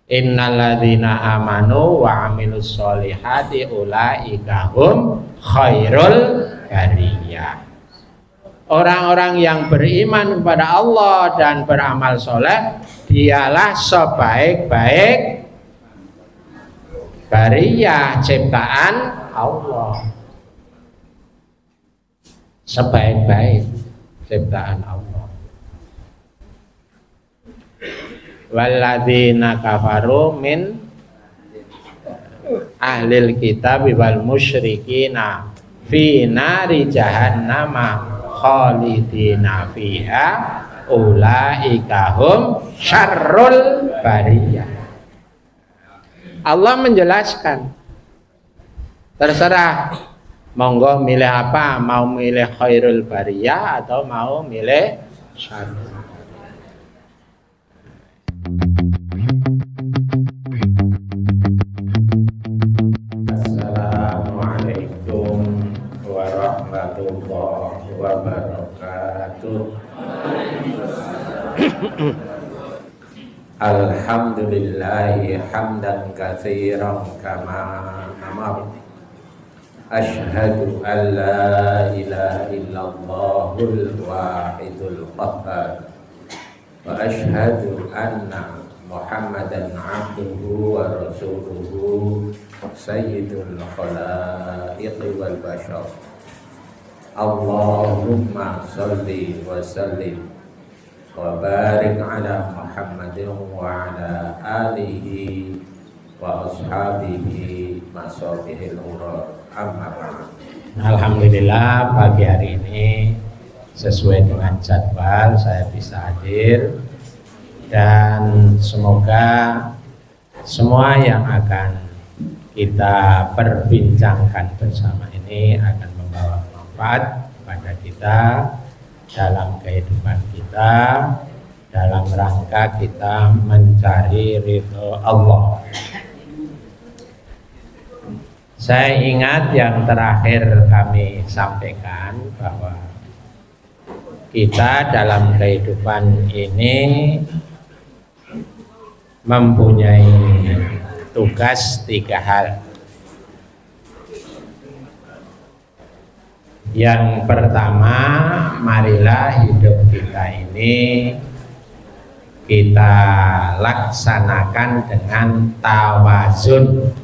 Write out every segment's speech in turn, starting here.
Innalladzina amanu wa amilus solihati ulaika hum khairul bariyah. Orang-orang yang beriman kepada Allah dan beramal soleh, dialah sebaik-baik bariyah, ciptaan Allah. Sebaik-baik ciptaan Allah. Walladzina kafaru min ahlil kitab wal musyrikina fi nari jahannama khalidina fiha ulaika hum syarrul bariyah. Allah menjelaskan, terserah monggo milih apa, mau milih khairul bariyah atau mau milih syarrul. Assalamualaikum warahmatullahi wabarakatuh. Alhamdulillahi hamdan katsiran kama amar. Asyhadu an la ilaha illallahul wahidul qahhar wa asyhadu anna Muhammadan abduhu wa rasuluhu sayyidul khalaiqi wal bashar. Allahumma sholli wa sallim wa barik ala Muhammadin wa ala alihi wa ashabihi masabihil urad. Alhamdulillah, pagi hari ini sesuai dengan jadwal saya bisa hadir, dan semoga semua yang akan kita perbincangkan bersama ini akan membawa manfaat kepada kita dalam kehidupan kita, dalam rangka kita mencari ridho Allah. Saya ingat yang terakhir kami sampaikan bahwa kita dalam kehidupan ini mempunyai tugas 3 hal. Yang pertama, marilah hidup kita ini kita laksanakan dengan tawazun,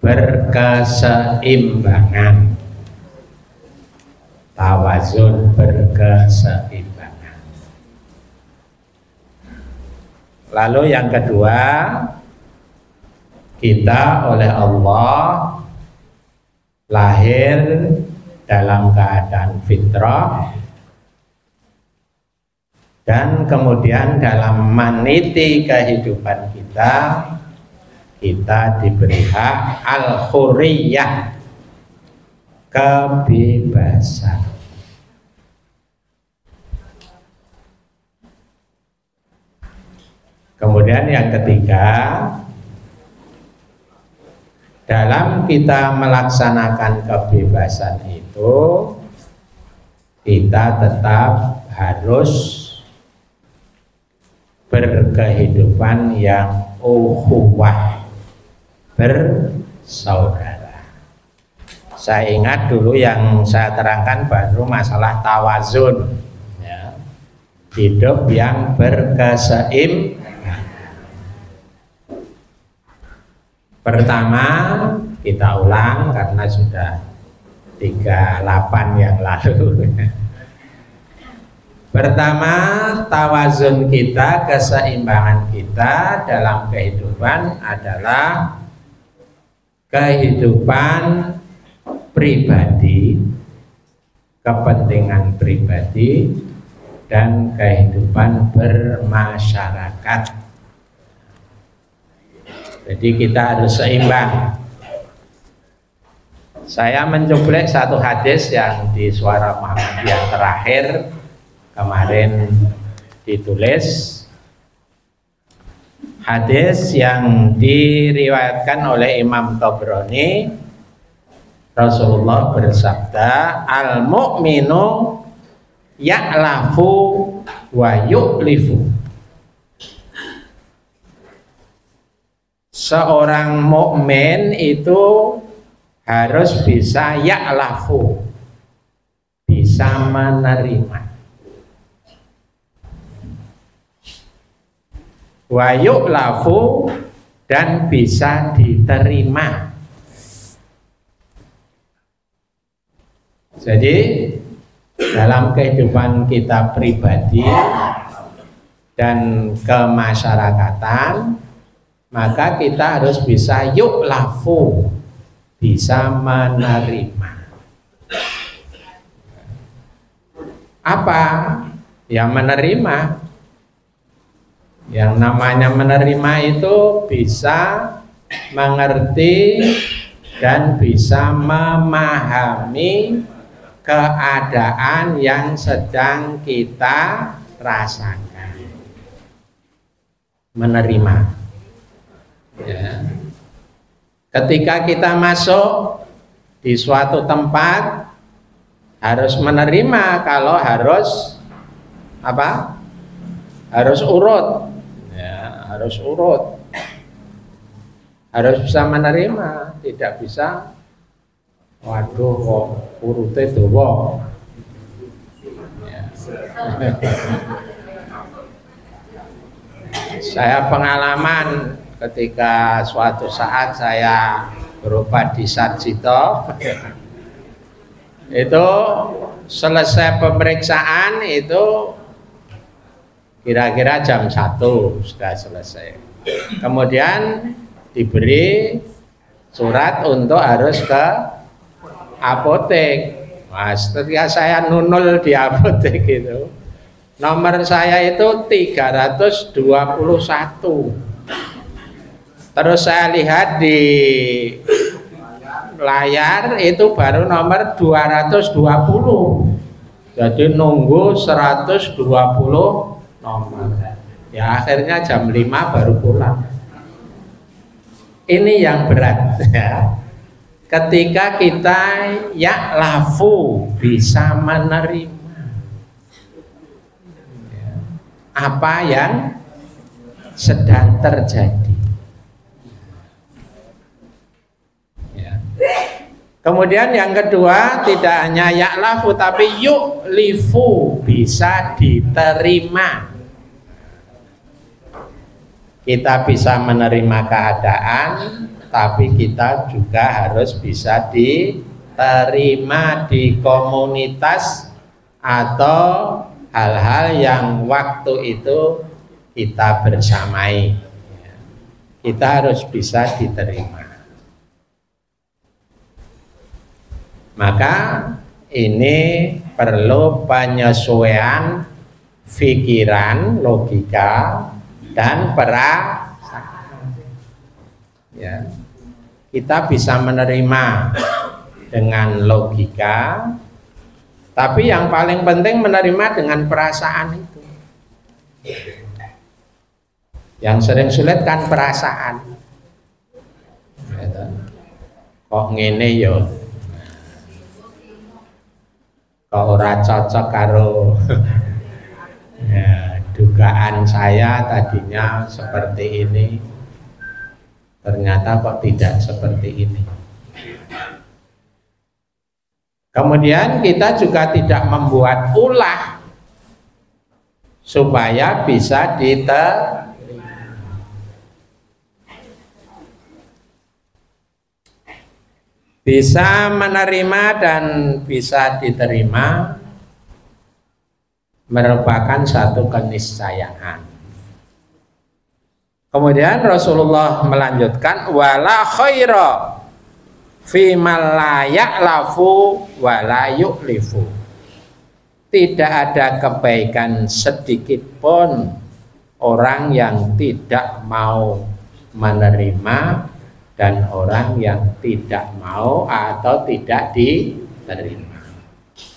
berkeseimbangan. Tawazun, berkeseimbangan. Lalu yang kedua, kita oleh Allah lahir dalam keadaan fitrah, dan kemudian dalam meniti kehidupan kita diberi hak al-hurriyah, kebebasan. Kemudian yang ketiga, dalam kita melaksanakan kebebasan itu, kita tetap harus berkehidupan yang ukhuwah, bersaudara. Saya ingat dulu yang saya terangkan baru masalah tawazun, ya. Hidup yang berkeseimbangan. Pertama, kita ulang karena sudah 38 yang lalu. Pertama, tawazun kita, keseimbangan kita dalam kehidupan adalah kehidupan pribadi, kepentingan pribadi, dan kehidupan bermasyarakat. Jadi kita harus seimbang. Saya mencuplek satu hadis yang di Suara Muhammadiyah terakhir kemarin ditulis. Hadis yang diriwayatkan oleh Imam Tabrani. Rasulullah bersabda, al-mu'minu ya'lafu wa yu'lifu seorang mukmin itu harus bisa ya'lafu, bisa menerima. Wa yu'lafu, dan bisa diterima. Jadi dalam kehidupan kita pribadi dan kemasyarakatan, maka kita harus bisa yu'lafu, bisa menerima. Apa yang menerima? Yang namanya menerima itu bisa mengerti dan bisa memahami keadaan yang sedang kita rasakan. Menerima. Ya. Ketika kita masuk di suatu tempat, harus menerima kalau harus apa? Harus urut. Ya, harus urut. Harus bisa menerima, tidak bisa waduh kok urute dawa. Ya. Saya pengalaman ketika suatu saat saya berobat di Sarjito, itu selesai pemeriksaan itu kira-kira jam 1 sudah selesai. Kemudian diberi surat untuk harus ke apotek. Mas, ketika saya nunul di apotek itu, nomor saya itu 321. Terus saya lihat di layar itu baru nomor 220. Jadi nunggu 120 nomor. Ya akhirnya jam 5 baru pulang. Ini yang berat ya. Ketika kita ya'lafu, bisa menerima apa yang sedang terjadi. Ya. Kemudian yang kedua, tidak hanya ya'lafu tapi yu'lifu, bisa diterima. Kita bisa menerima keadaan, tapi kita juga harus bisa diterima di komunitas atau hal-hal yang waktu itu kita bersamai. Kita harus bisa diterima. Maka ini perlu penyesuaian pikiran, logika, dan perasaan. Ya. Kita bisa menerima dengan logika, tapi yang paling penting menerima dengan perasaan itu. Yang sering sulit kan perasaan. Kok ngene yo, kok ora cocok karo ya, dugaan saya tadinya seperti ini, ternyata kok tidak seperti ini. Kemudian kita juga tidak membuat ulah supaya bisa diterima. Bisa menerima dan bisa diterima merupakan satu keniscayaan. Kemudian Rasulullah melanjutkan, wala khaira fi man la ya'lafu wa la yu'lifu. Tidak ada kebaikan sedikit pun orang yang tidak mau menerima dan orang yang tidak mau atau tidak diterima.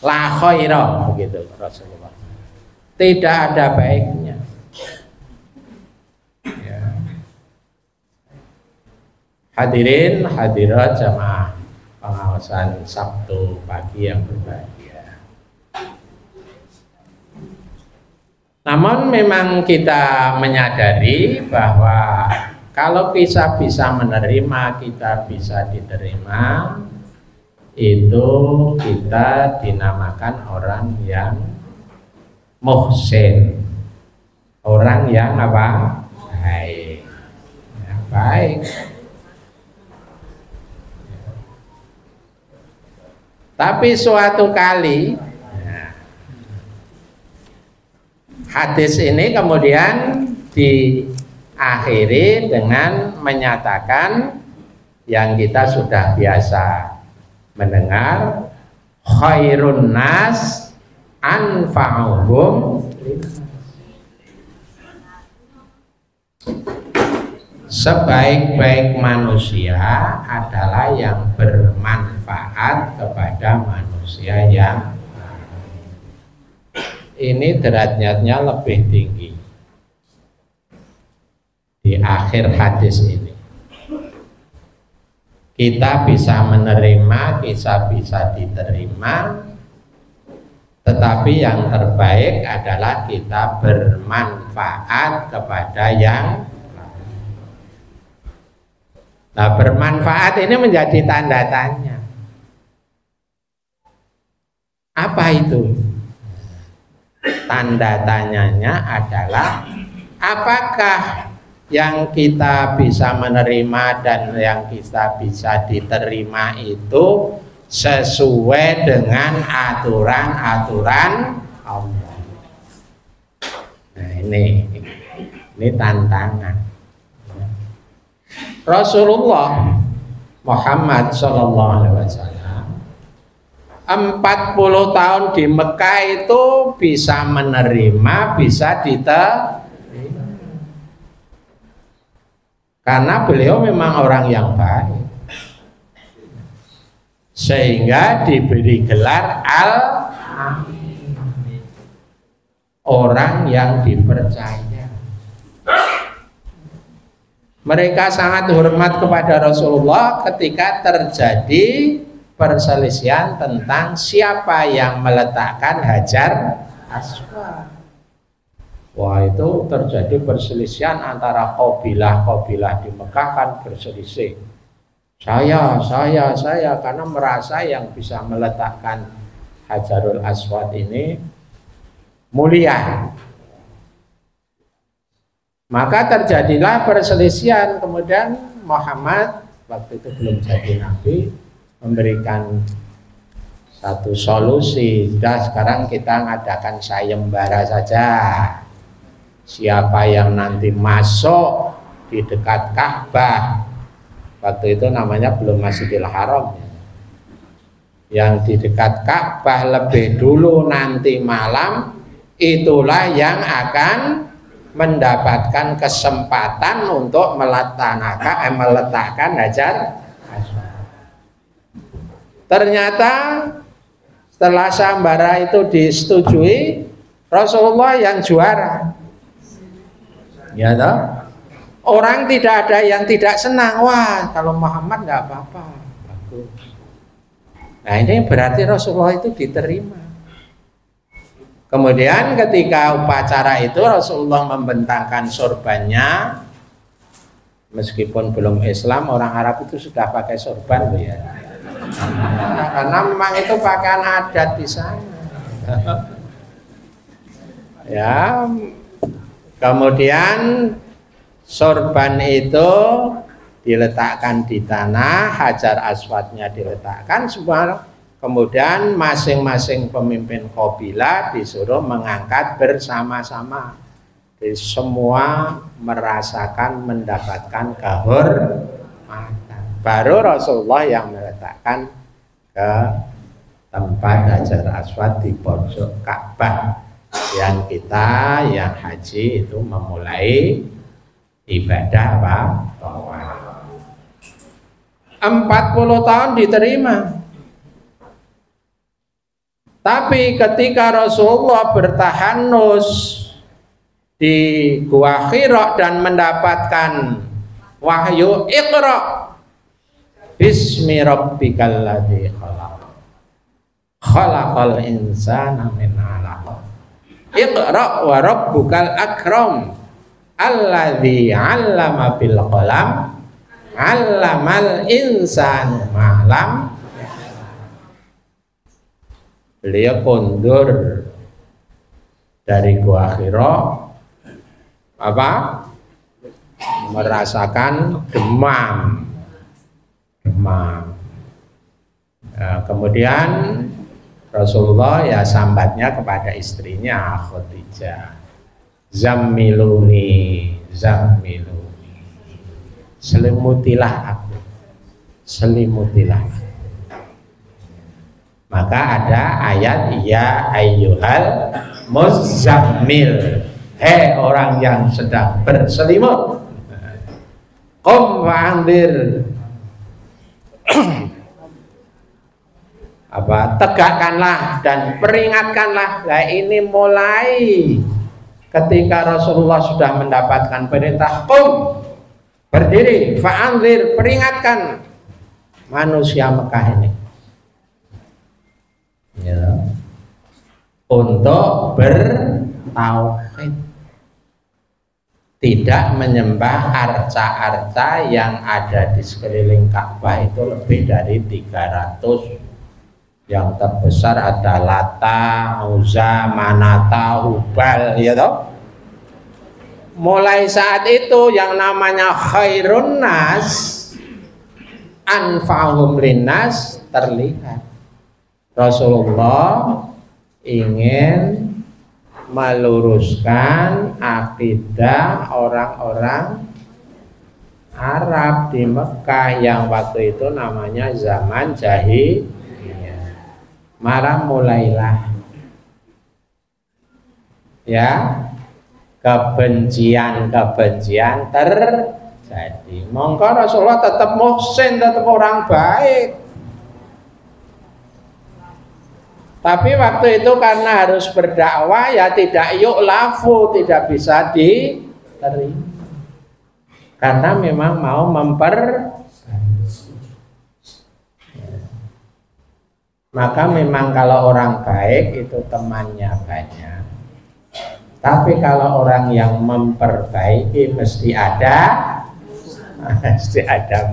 La khaira, begitu Rasulullah. Tidak ada baiknya. Ya. Hadirin hadirat jamaah pengawasan Sabtu pagi yang berbahagia. Namun memang kita menyadari bahwa Kalau kita bisa menerima, kita bisa diterima, itu kita dinamakan orang yang muhsin, orang yang apa? Baik, ya, baik. Tapi suatu kali hadis ini kemudian diakhiri dengan menyatakan yang kita sudah biasa mendengar, khairun nas anfa'uhum, sebaik-baik manusia adalah yang bermanfaat kepada manusia yang ini derajatnya lebih tinggi di akhir hadis ini. Kita bisa menerima, kita bisa diterima, tetapi yang terbaik adalah kita bermanfaat kepada yang lain. Nah, bermanfaat ini menjadi tanda tanya. Apa itu? Tanda tanyanya adalah apakah yang kita bisa menerima dan yang kita bisa diterima itu sesuai dengan aturan-aturan Allah. Nah, ini tantangan. Rasulullah Muhammad SAW 40 tahun di Mekah itu bisa menerima, bisa diterima. Karena beliau memang orang yang baik, sehingga diberi gelar Al-Amin, orang yang dipercaya. Mereka sangat hormat kepada Rasulullah ketika terjadi perselisihan tentang siapa yang meletakkan Hajar Aswad. Wah, itu terjadi perselisihan antara kabilah-kabilah di Mekah kan berselisih. Saya karena merasa yang bisa meletakkan Hajarul Aswad ini mulia. Maka terjadilah perselisihan, kemudian Muhammad waktu itu belum jadi nabi memberikan satu solusi. Dah, sekarang kita ngadakan sayembara saja. Siapa yang nanti masuk di dekat Ka'bah, waktu itu namanya belum Masjidil Haram, yang di dekat Ka'bah lebih dulu nanti malam, itulah yang akan mendapatkan kesempatan untuk meletakkan Hajar Aswad. Ternyata setelah sayembara itu disetujui, Rasulullah yang juara. Ya toh? Orang tidak ada yang tidak senang. Wah, kalau Muhammad nggak apa-apa, bagus. Nah, ini berarti Rasulullah itu diterima. Kemudian ketika upacara itu Rasulullah membentangkan sorbannya. Meskipun belum Islam, orang Arab itu sudah pakai sorban, ya. Karena memang itu pakaian adat di sana. Ya, kemudian sorban itu diletakkan di tanah, Hajar Aswadnya diletakkan semua. Kemudian masing-masing pemimpin kabilah disuruh mengangkat bersama-sama. Jadi semua merasakan mendapatkan kehormatan. Baru Rasulullah yang meletakkan ke tempat Hajar Aswad di pojok Ka'bah. Yang kita yang haji itu memulai ibadah apa? Tawaf. 40 tahun diterima. Tapi ketika Rasulullah bertahanus di Gua Hira dan mendapatkan wahyu Iqra bismi rabbikal ladzi khalaq khalaqal insana min 'alaq Iqra wa rabbukal akram alladzi 'allama bil qalam 'allamal insanu ma lam. Beliau kondur dari Gua Hira merasakan demam. Kemudian Rasulullah ya sambatnya kepada istrinya Khadijah, zammiluni, selimutilah aku, selimutilah. Maka ada ayat ya ayyuhal muzzammil, hei orang yang sedang berselimut, qum fa'anzir, tegakkanlah dan peringatkanlah. Nah ini mulai ketika Rasulullah sudah mendapatkan perintah qum, berdiri, fa'anzir, peringatkan manusia Mekah ini ya, untuk bertauhid, tidak menyembah arca-arca yang ada di sekeliling Ka'bah. Itu lebih dari 300. Yang terbesar ada Lata, Uzza, Manata, Hubal, ya toh. Mulai saat itu yang namanya khairun nas, anfa'uhum linnas terlihat. Rasulullah ingin meluruskan akidah orang-orang Arab di Mekah yang waktu itu namanya zaman jahiliyah. Maka mulailah ya kebencian terjadi. Mongko Rasulullah tetap muhsin, tetap orang baik. Tapi waktu itu karena harus berdakwah ya tidak yu'lafu, tidak bisa diterima. Karena memang mau maka memang kalau orang baik itu temannya banyak. Tapi kalau orang yang memperbaiki mesti ada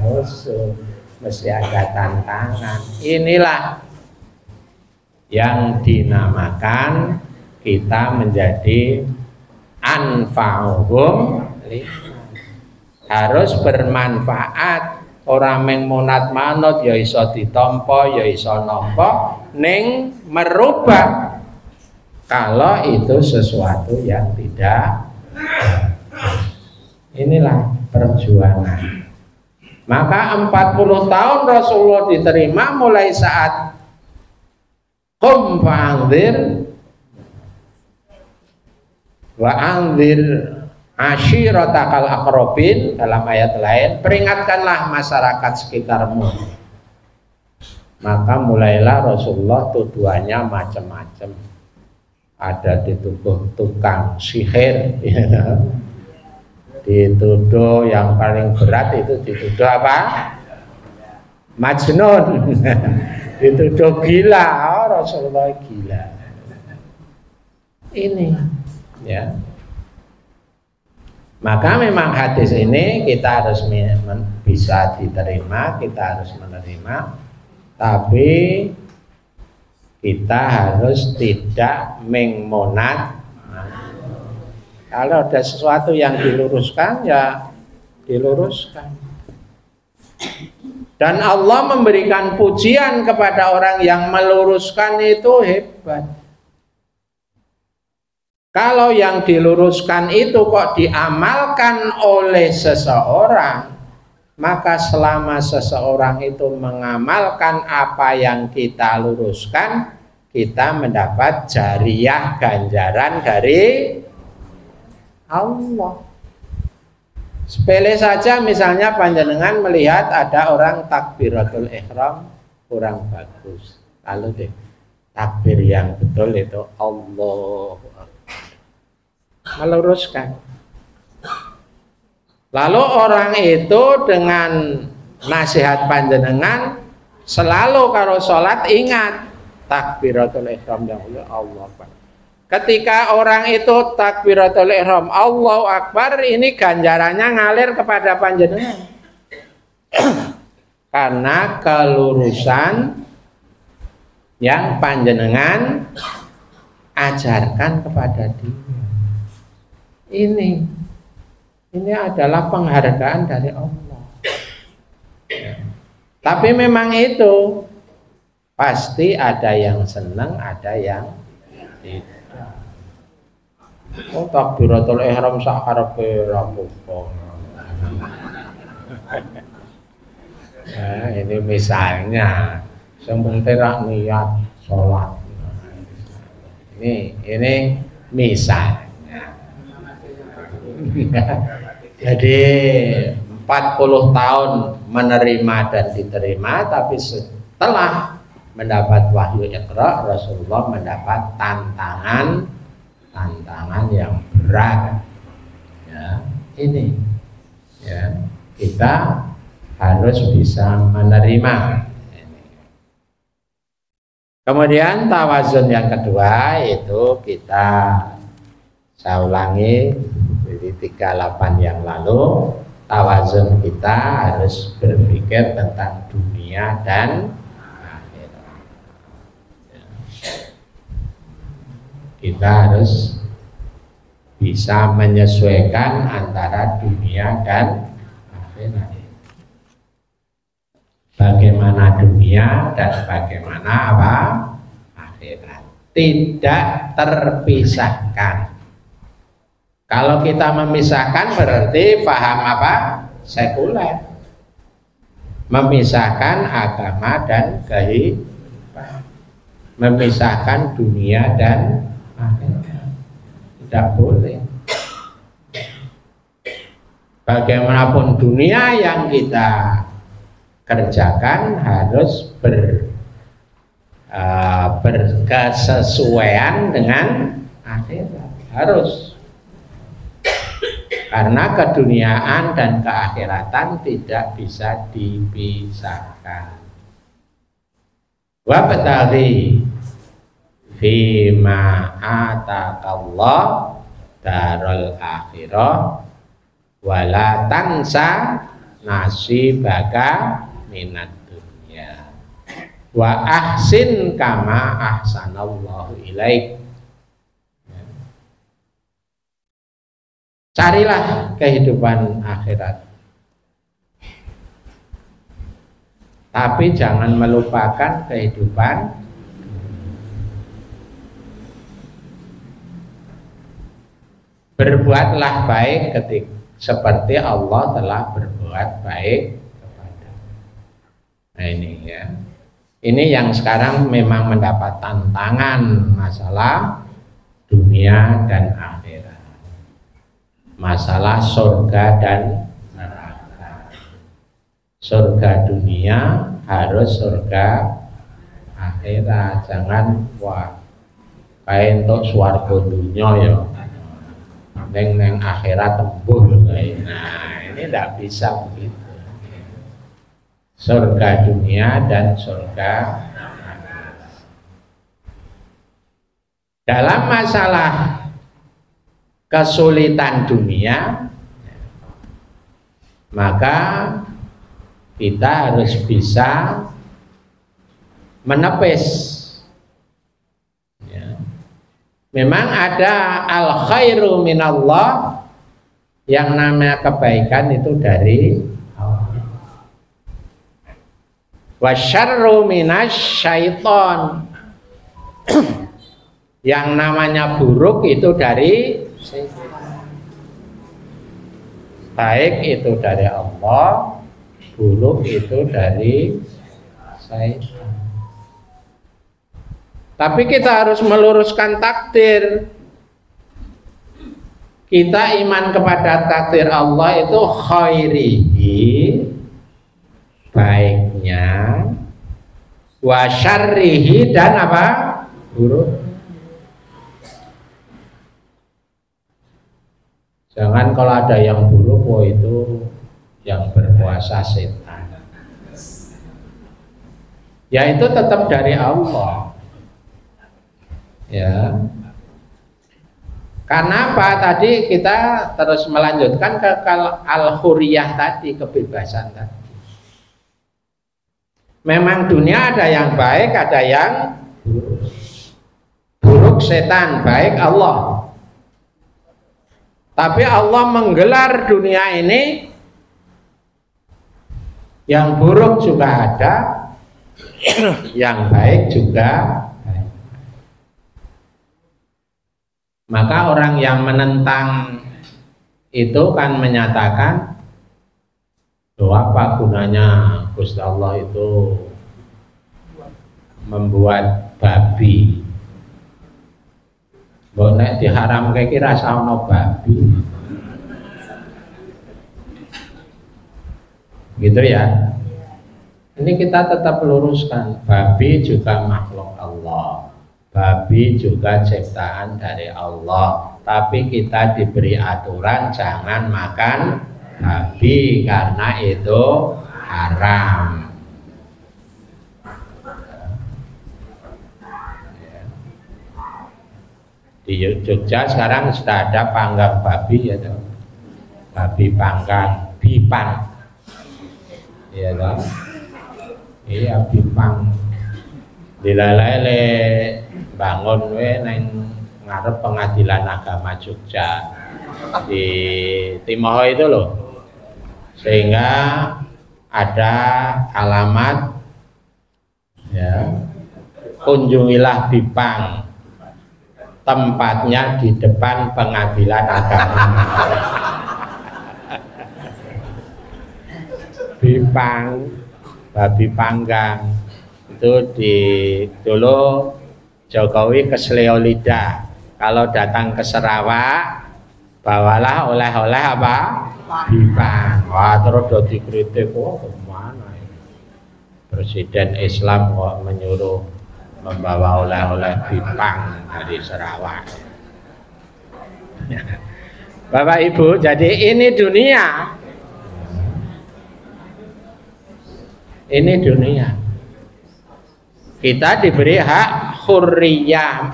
musuh, mesti ada tantangan. Inilah yang dinamakan kita menjadi anfa'uhum, harus bermanfaat. Orang meng monat manut ya iso ditampa, ya iso nampa ning merubah kalau itu sesuatu yang tidak. Inilah perjuangan. Maka 40 tahun Rasulullah diterima mulai saat qum fa'anzir wa anzir ashiratakal aqrabin. Dalam ayat lain, peringatkanlah masyarakat sekitarmu. Maka mulailah Rasulullah tuduhannya macam-macam. Ada dituduh tukang sihir ya. Dituduh yang paling berat itu dituduh apa? Majnun. Dituduh gila. Rasulullah gila. Ini ya. Maka memang hadis ini kita harus bisa diterima, kita harus menerima, tapi kita harus tidak mengmonat. Kalau ada sesuatu yang diluruskan ya diluruskan. Dan Allah memberikan pujian kepada orang yang meluruskan, itu hebat. Kalau yang diluruskan itu kok diamalkan oleh seseorang, maka selama seseorang itu mengamalkan apa yang kita luruskan, kita mendapat jariyah, ganjaran dari Allah. Sepele saja, misalnya panjenengan melihat ada orang takbiratul ihram kurang bagus, lalu deh takbir yang betul itu Allah, meluruskan. Lalu orang itu dengan nasihat panjenengan selalu kalau sholat ingat takbiratul ihram yang Allah Akbar. ketika orang itu takbiratul ihram Allahu Akbar, ini ganjarannya ngalir kepada panjenengan. Karena kelurusan yang panjenengan ajarkan kepada dia. Ini adalah penghargaan dari Allah. Tapi memang itu pasti ada yang senang, ada yang tidak. Oh, takbiratul ihram sak karepe rampung. Nah, ini misalnya sementara niat sholat. Ini misalnya. Jadi 40 tahun menerima dan diterima, tapi setelah mendapat wahyu Iqra, Rasulullah mendapat tantangan yang berat. Ya, ini ya, kita harus bisa menerima. Kemudian tawazun yang kedua itu saya ulangi di 38 yang lalu, tawazun kita harus berpikir tentang dunia dan akhirat. Kita harus bisa menyesuaikan antara dunia dan akhirat. Bagaimana dunia dan bagaimana akhirat, tidak terpisahkan. Kalau kita memisahkan berarti paham sekuler, memisahkan agama dan kehidupan, memisahkan dunia dan akhirat, tidak boleh. Bagaimanapun dunia yang kita kerjakan harus berkesesuaian dengan akhirat, harus, karena keduniaan dan keakhiratan tidak bisa dipisahkan. Wabtaghi fima ataqallah darul akhirah wala tansa nasibaka minat dunia wa ahsin kama ahsanallahu ilaik. Carilah kehidupan akhirat, tapi jangan melupakan kehidupan. Berbuatlah baik seperti Allah telah berbuat baik kepada. Nah ini ya, ini yang sekarang memang mendapat tantangan, masalah dunia dan akhirat, masalah surga dan neraka. Surga dunia harus surga akhirat, jangan kayak untuk swarga dunia ya, neng akhirat tembuh. Nah ini tidak bisa begitu. Surga dunia dan surga akhirat. Dalam masalah kesulitan dunia, maka kita harus bisa menepis. Ya. Memang ada al khairu minallah, yang namanya kebaikan itu dari Allah. Wasyarru minasyaiton, yang namanya buruk itu dari baik itu dari Allah, buruk itu dari syaitan. Tapi kita harus meluruskan takdir. Kita iman kepada takdir Allah itu khairihi, baiknya, wa syarrihi, dan buruk. Jangan kalau ada yang buruk, itu yang berkuasa setan. Ya itu tetap dari Allah. Ya. Karena apa? Tadi kita terus melanjutkan ke al-huriyah tadi, kebebasan tadi. Memang dunia ada yang baik, ada yang buruk setan, baik Allah. Tapi Allah menggelar dunia ini, yang buruk juga ada, yang baik juga baik. Maka orang yang menentang itu kan menyatakan, loh apa gunanya Gusti Allah itu membuat babi? Mbok nek diharam kayak kira saono babi. Gitu ya. Ini kita tetap luruskan, babi juga makhluk Allah. Babi juga ciptaan dari Allah. Tapi kita diberi aturan jangan makan babi karena itu haram. Di Jogja sekarang sudah ada panggang babi ya, babi panggang, bipang, ya toh, iya bipang, dilalai bangun we neng ngarep pengadilan agama Jogja di Timoho itu loh, sehingga ada alamat ya, kunjungilah bipang. Tempatnya di depan pengadilan agama. Bipang, babi panggang itu di dulu Jokowi ke Sleolida. Kalau datang ke Sarawak, bawalah oleh-oleh apa? Bipang. Wah, terus udah dikritik, wah kemana ini? Presiden Islam kok menyuruh membawa oleh-oleh bipang dari Sarawak. Bapak Ibu, jadi ini dunia. Ini dunia. Kita diberi hak hurriyah,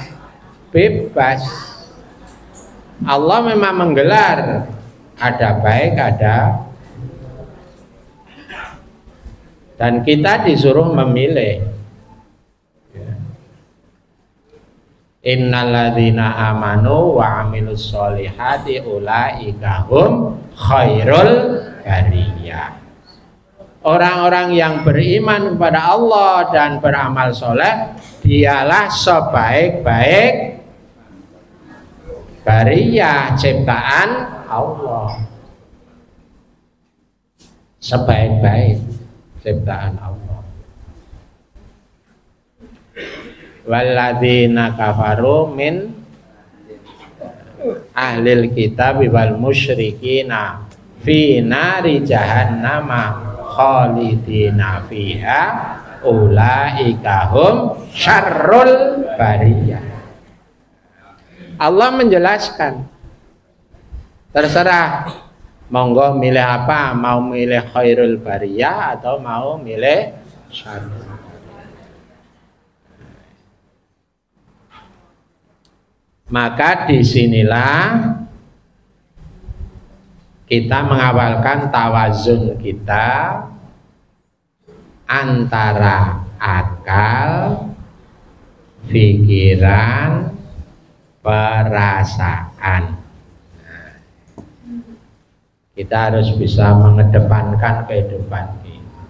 bebas. Allah memang menggelar, ada baik, ada, dan kita disuruh memilih. Innalladzina amanu wa amilus solihati ulaika hum khairul bariyah. Orang-orang yang beriman kepada Allah dan beramal soleh, dialah sebaik-baik bariyah, ciptaan Allah. Sebaik-baik ciptaan Allah. Walladzina kafaru min ahlil kitab wal musyrikina fi nari jahannama khalidina fiha ulaika hum syarrul bariyah. Allah menjelaskan, terserah monggo milih apa, mau milih khairul bariyah atau mau milih syarrul. Maka disinilah kita mengawalkan tawazun kita antara akal, pikiran, perasaan. Nah, kita harus bisa mengedepankan kehidupan kita.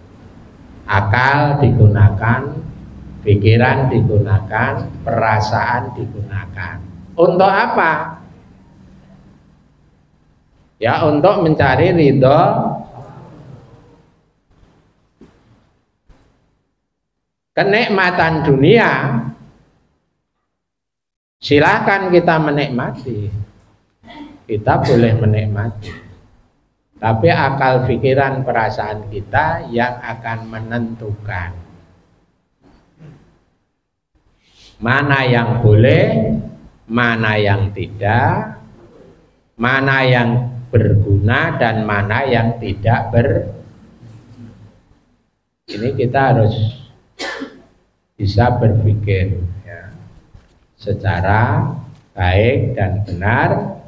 Akal digunakan, pikiran digunakan, perasaan digunakan. Untuk apa? Ya, untuk mencari ridho kenikmatan dunia. Silahkan kita menikmati, kita boleh menikmati, tapi akal, pikiran, perasaan kita yang akan menentukan mana yang boleh, mana yang tidak, mana yang berguna dan mana yang tidak Ini kita harus bisa berpikir ya, secara baik dan benar,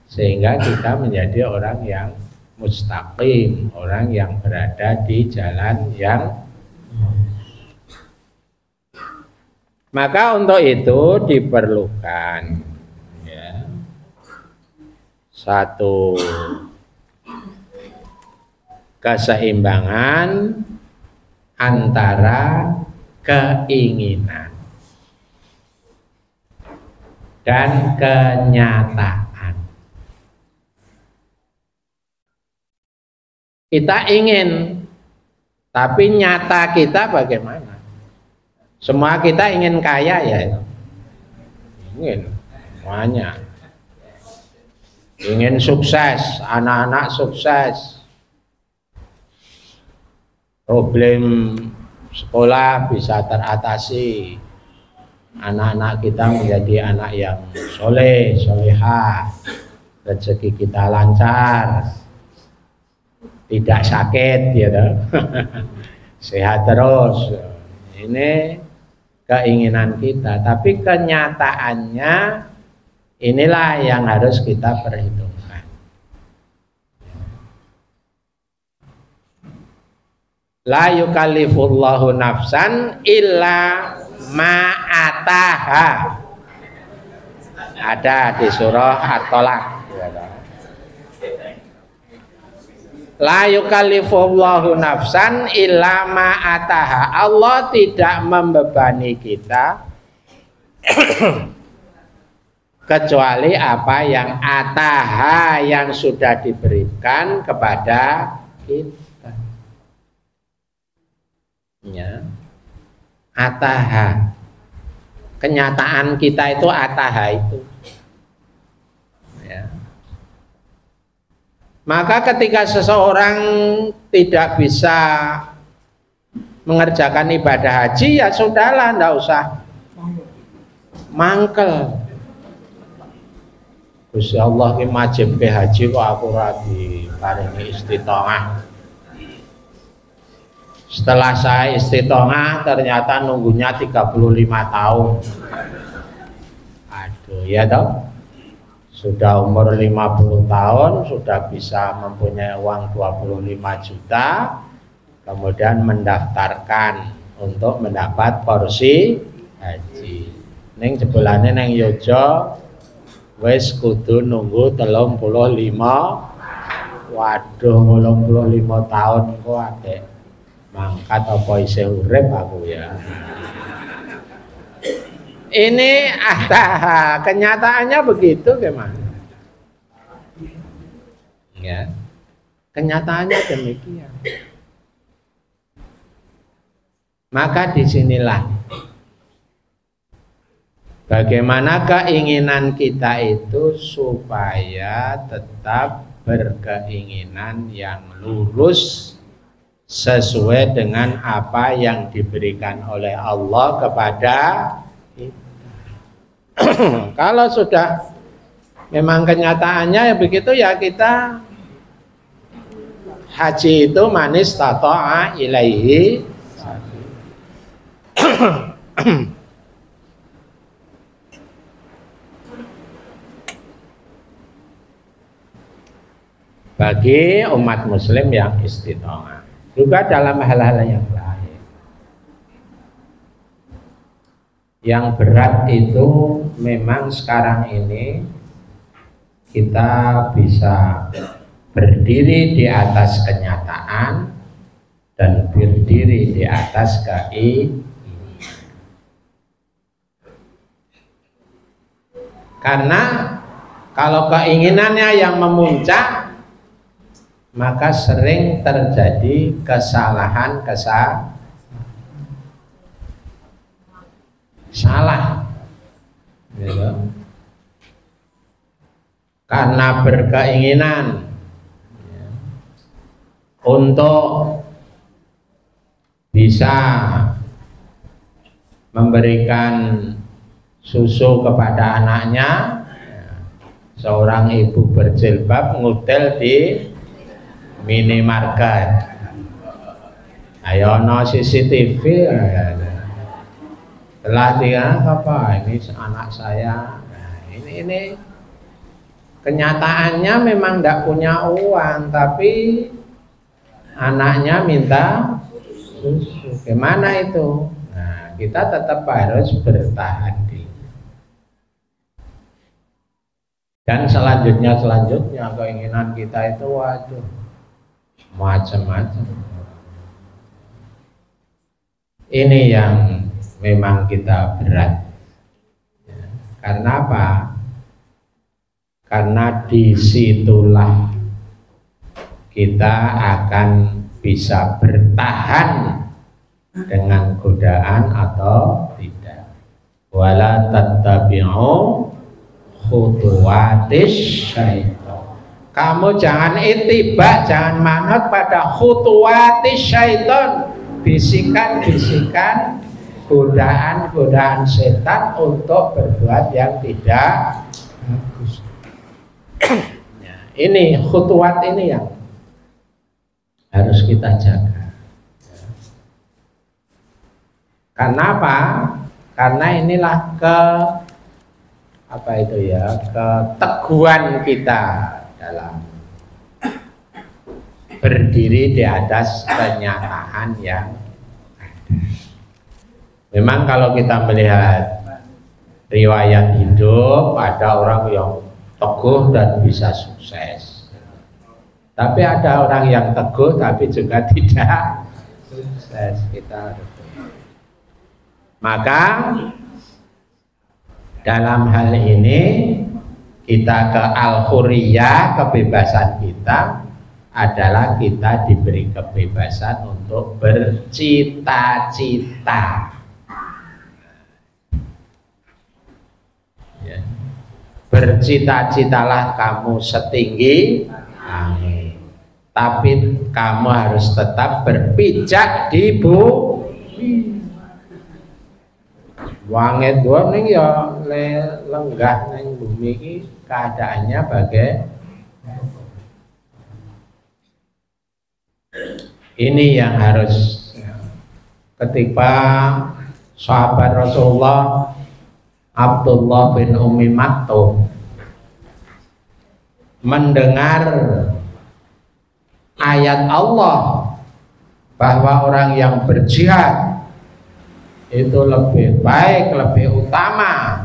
sehingga kita menjadi orang yang mustaqim, orang yang berada di jalan yang. Maka untuk itu diperlukan ya, satu keseimbangan antara keinginan dan kenyataan. Kita ingin, tapi nyata kita bagaimana? Semua kita ingin kaya ya, ingin semuanya, ingin sukses, anak-anak sukses, problem sekolah bisa teratasi, anak-anak kita menjadi anak yang soleh, solehah, rezeki kita lancar, tidak sakit gitu. Sehat terus. Ini keinginan kita, tapi kenyataannya inilah yang harus kita perhitungkan. La yukallifullahu nafsan illa ma'ataha. Ada di surah At-Tolak. La yukallifullahu nafsan illa ma'ataha. Allah tidak membebani kita kecuali apa yang ataha, yang sudah diberikan kepada kita. Ya. Ataha. Kenyataan kita itu ataha itu. Ya. Maka ketika seseorang tidak bisa mengerjakan ibadah haji, ya sudahlah, enggak usah mangkel. Gusti Allah ki majib ke haji kok aku ora diparingi istitoah. Setelah saya istitoah ternyata nunggunya 35 tahun. Aduh, ya toh. Sudah umur 50 tahun, sudah bisa mempunyai uang 25 juta, kemudian mendaftarkan untuk mendapat porsi haji. Ning jebulane nang Yojo wis kudu nunggu 35. Waduh, 35 tahun kok adek mangkat apa isih urip aku ya. Ini ataha, kenyataannya begitu gimana? Ya, kenyataannya demikian. Maka disinilah bagaimana keinginan kita itu supaya tetap berkeinginan yang lurus sesuai dengan apa yang diberikan oleh Allah kepada kita. Kalau sudah memang kenyataannya ya begitu, ya kita haji itu manis tata'a ilaihi. Bagi umat muslim yang istiqomah, juga dalam hal-hal yang lain. Yang berat itu memang sekarang ini kita bisa berdiri di atas kenyataan dan berdiri di atas keinginan. Karena kalau keinginannya yang memuncak, maka sering terjadi kesalahan salah, gitu. Karena berkeinginan untuk bisa memberikan susu kepada anaknya, seorang ibu berjilbab ngutel di minimarket. Ayo no CCTV. Telah dia apa? Ini anak saya. Nah, ini ini kenyataannya memang tidak punya uang, tapi anaknya minta susu. Gimana itu? Nah, kita tetap harus bertahan diri. Dan selanjutnya keinginan kita itu waduh macam-macam. Ini yang memang kita berat. Ya, karena apa? Karena disitulah kita akan bisa bertahan dengan godaan atau tidak. Wala tattabi'u khutuwatis syaitan. Kamu jangan ittiba, jangan manut pada khutuwatis syaitan, bisikan-bisikan, godaan-godaan setan untuk berbuat yang tidak bagus. Ya, ini khutuwat ini yang harus kita jaga. Karena apa? Karena inilah keteguhan kita dalam berdiri di atas kenyataan yang ada. Memang kalau kita melihat riwayat hidup, ada orang yang teguh dan bisa sukses. Tapi ada orang yang teguh tapi juga tidak sukses. Maka dalam hal ini kita ke al-hurriyah, kebebasan kita adalah kita diberi kebebasan untuk bercita-cita. Ya. Bercita-citalah kamu setinggi langit, tapi kamu harus tetap berpijak di bumi. Wanget dua ning ya lenggah ning bumi ini keadaannya bagai ini yang harus ketika sahabat Rasulullah Abdullah bin Ummi Maktum mendengar ayat Allah bahwa orang yang berjihad itu lebih baik, lebih utama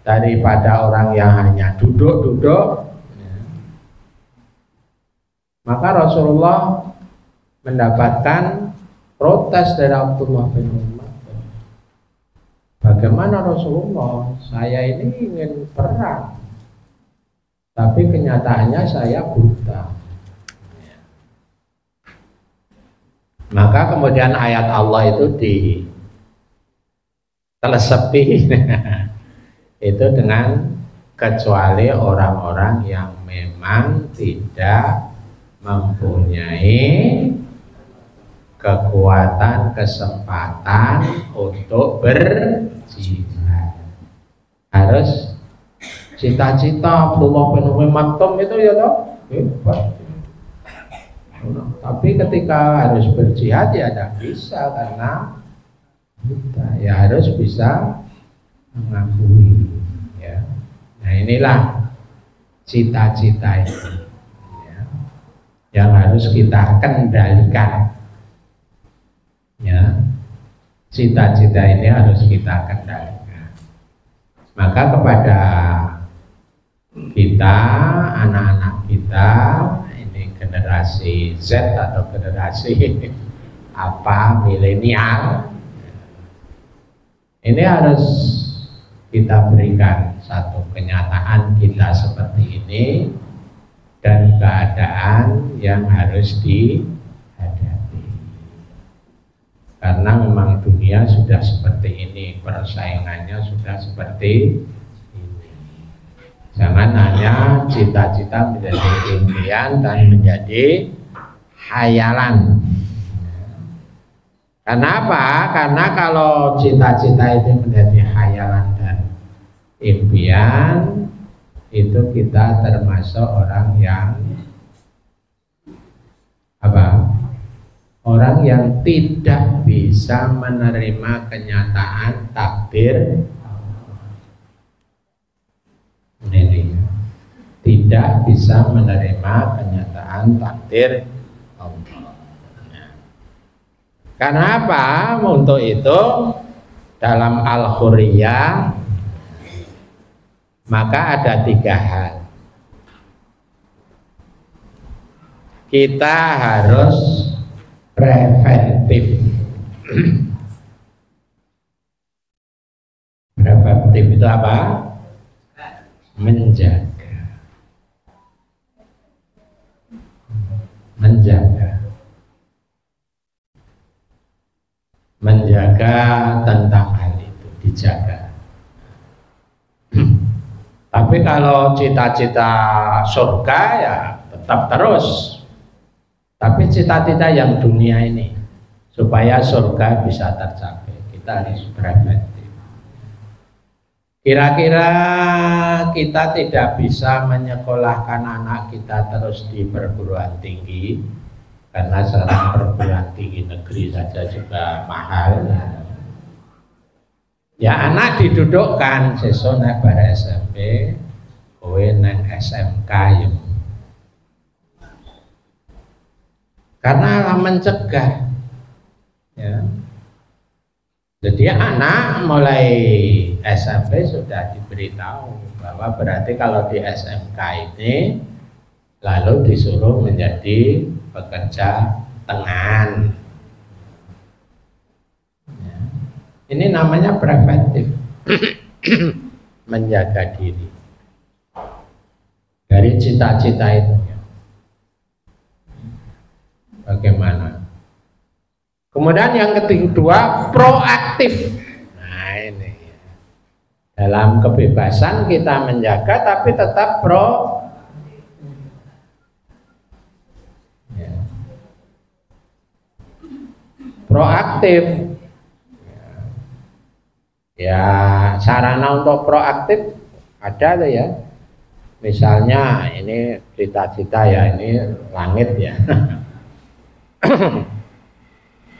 daripada orang yang hanya duduk-duduk. Maka Rasulullah mendapatkan protes dari Abdullah bin Umar. Bagaimana Rasulullah? Saya ini ingin perang, tapi kenyataannya saya buta. Maka kemudian ayat Allah itu ditelesepi itu dengan kecuali orang-orang yang memang tidak mempunyai kekuatan, kesempatan untuk berjihad. Harus cita-cita Abdullah bin Ummi Maktum itu ya toh hebat. Tapi ketika harus berjihad ya tidak bisa karena kita ya harus bisa mengakui ya. Nah inilah cita-cita itu ya, yang harus kita kendalikan ya. Cita-cita ini harus kita kendalikan. Maka kepada kita, anak-anak kita, ini generasi Z atau generasi apa milenial, ini harus kita berikan satu kenyataan kita seperti ini dan keadaan yang harus dihadapi. Karena memang dunia sudah seperti ini, persaingannya sudah seperti ini. Jangan hanya cita-cita menjadi impian dan menjadi hayalan. Kenapa? Karena kalau cita-cita itu menjadi hayalan dan impian, itu kita termasuk orang yang apa? Orang yang tidak bisa menerima kenyataan takdir. Ini tidak bisa menerima kenyataan takdir Allah. Karena apa? Untuk itu dalam Al-Khuriyah maka ada 3 hal. Kita harus preventif. Preventif itu apa? Menjaga. Menjaga tentang hal itu, dijaga. Tapi kalau cita-cita surga ya tetap terus. Tapi cita-cita yang dunia ini supaya surga bisa tercapai, kita harus preventif. Kira-kira kita tidak bisa menyekolahkan anak kita terus di perguruan tinggi, karena sekarang perguruan tinggi negeri saja juga mahal. Ya anak didudukkan sesuk nek bare SMP, kowe nang SMK yo. Karena mencegah. Ya. Jadi anak mulai SMP sudah diberitahu bahwa berarti kalau di SMK ini lalu disuruh menjadi pekerja tengan. Ya. Ini namanya preventif. Menjaga diri dari cita-cita itu. Bagaimana? Kemudian yang kedua, proaktif. Nah ini dalam kebebasan kita menjaga tapi tetap proaktif. Ya sarana untuk proaktif ada tuh ya. Misalnya ini cita-cita ya, ini langit ya.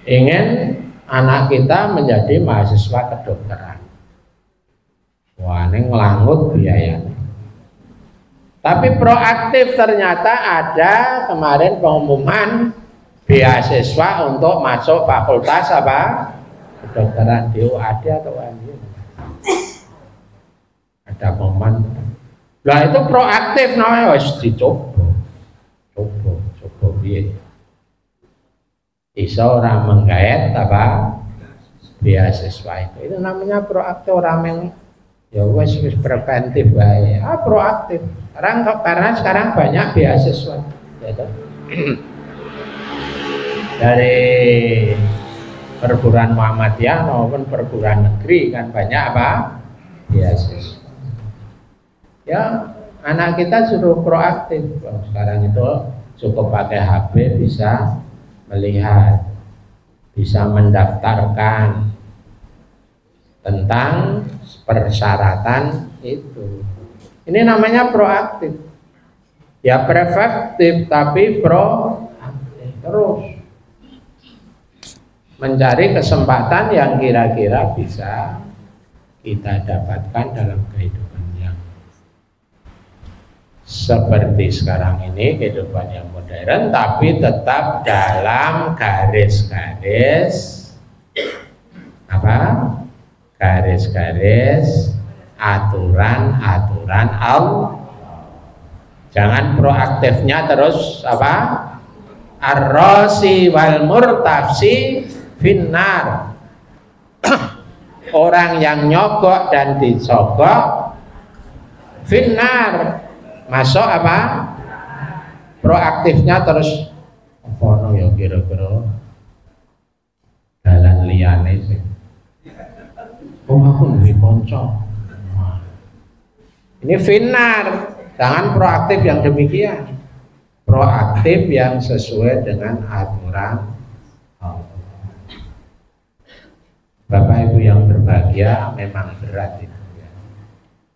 Ingin anak kita menjadi mahasiswa kedokteran. Wah, ini ngelangut biayanya. Tapi proaktif ternyata ada kemarin pengumuman beasiswa untuk masuk fakultas apa? Kedokteran di UAD atau UNY. Ada pengumuman. Lah itu proaktif namanya, wis dicoba. Coba piye? Iso orang menggait apa beasiswa itu namanya proaktif. Orang yang ya wes preventif baik. Proaktif karena sekarang banyak beasiswa gitu. Dari perguruan Muhammadiyah maupun perguruan negeri kan banyak apa beasiswa. Ya anak kita suruh proaktif. Sekarang itu cukup pakai HP bisa melihat, bisa mendaftarkan tentang persyaratan itu. Ini namanya proaktif. Ya preventif tapi proaktif terus mencari kesempatan yang kira-kira bisa kita dapatkan dalam kehidupan yang seperti sekarang ini, kehidupan yang modern, tapi tetap dalam garis-garis apa? Garis-garis aturan-aturan Allah. Jangan proaktifnya terus apa? Ar-rasi wal murtafsi finnar. Orang yang nyogok dan disogok finnar. Masuk apa? Proaktifnya terus apa ya kira-kira dalan liyane sih. Oh aku duwe kanca. Ini finnar, jangan proaktif yang demikian. Proaktif yang sesuai dengan aturan Allah. Bapak Ibu yang berbahagia, memang berat itu.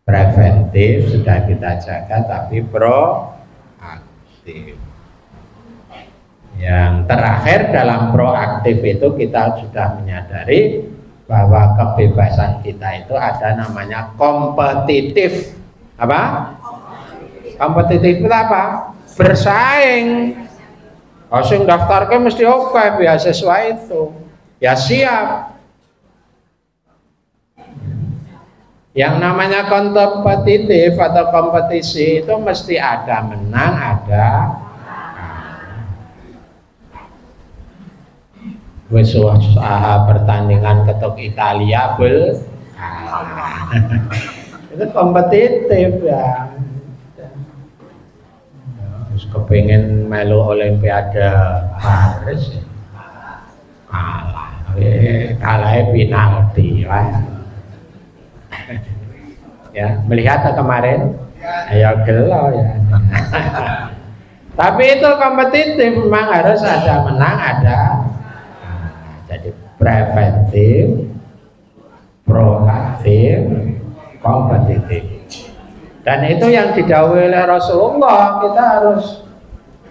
Preventif sudah kita jaga tapi proaktif. Yang terakhir dalam proaktif itu kita sudah menyadari bahwa kebebasan kita itu ada namanya kompetitif. Apa? Kompetitif itu apa? Bersaing. Oh, sing daftarke mesti oke beasiswa itu. Ya siap. Yang namanya kompetitif atau kompetisi itu mesti ada menang, ada wis usaha pertandingan ketuk Italia bel itu kompetitif ya. Terus kepengen melu Olimpiade Paris kalah penalti ya. Melihat kemarin ayo gelo ya. Tapi itu kompetitif, memang harus ada menang, ada jadi preventif, proaktif, kompetitif. Dan itu yang didhawuhi oleh Rasulullah, kita harus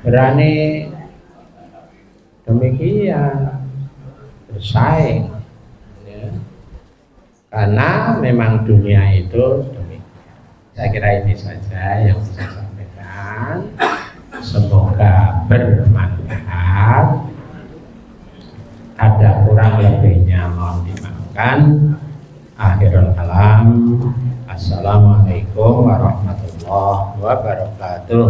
berani demikian bersaing ya. Karena memang dunia itu demikian. Saya kira ini saja yang bisa saya sampaikan. Semoga bermanfaat. Ada kurang lebihnya mohon dimaafkan. Akhirul kalam. Assalamualaikum warahmatullahi wabarakatuh.